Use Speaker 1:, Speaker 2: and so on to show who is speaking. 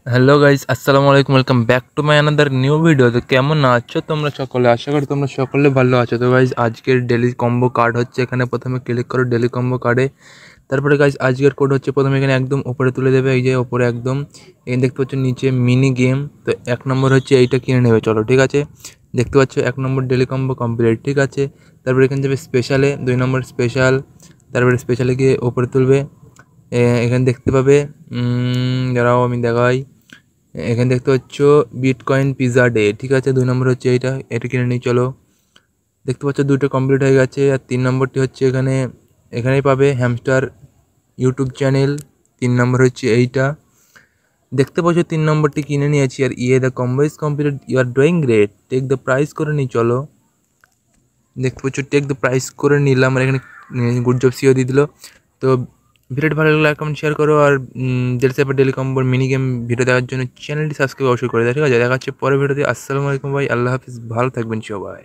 Speaker 1: Hello guys, আসসালামু আলাইকুম। Welcome back to my another new video. তো কেমন আছো তোমরা সকলে? আশা করি তোমরা সকলে ভালো আছো। তো গাইস, আজকের ডেলি কম্বো কার্ড হচ্ছে, এখানে প্রথমে ক্লিক করো ডেলি কম্বো কার্ডে। তারপরে গাইস আজকের কোড হচ্ছে, প্রথমে এখানে একদম উপরে তুলে দেবে, এই যে উপরে একদম এখানে দেখতে পাচ্ছ নিচে মিনি গেম। তো 1 নম্বর হচ্ছে এইটা কিনে নেবে, চলো ঠিক আছে। দেখতে পাচ্ছ 1 নম্বর ডেলি কম্বো কমপ্লিট, ঠিক আছে। তারপরে এখানে যাবে স্পেশালে, 2 নম্বর স্পেশাল। তারপরে স্পেশালে গিয়ে উপরে তুলবে, এখানে দেখতে পাবে দাঁড়াও আমি দেখাই। এখানে দেখতে পাচ্ছ বিটকয়েন পিৎজা ডে, ঠিক আছে। 2 নম্বর হচ্ছে এইটা, এটা কিনে নিই চলো। দেখতে পাচ্ছ দুটো কমপ্লিট হয়ে গেছে। আর 3 নম্বরটি হচ্ছে এখানে, এখানেই পাবে হ্যামস্টার ইউটিউব চ্যানেল। 3 নম্বর হচ্ছে এইটা, দেখতে পাচ্ছ 3 নম্বরটি কিনে নিয়েছি। আর the combo is complete, you are doing great, take the price করে নিই চলো। দেখতে পাচ্ছ টেক দ্য প্রাইস করে নিলাম, আর এখানে গুড জব সিও দিয়ে দিল। তো ভিডিওটি ভালো লাগলে কমেন্ট শেয়ার করো। আর ডেলি কম্বোর মিনি গেম ভিডিও দেখার জন্য চ্যানেলটি সাবস্ক্রাইব অবশ্যই করে দেয়, ঠিক আছে। দেখা হচ্ছে পরের ভিডিওতে। আসসালামু আলাইকুম ভাই, আল্লাহ হাফিজ, ভালো থাকবেন সবাই।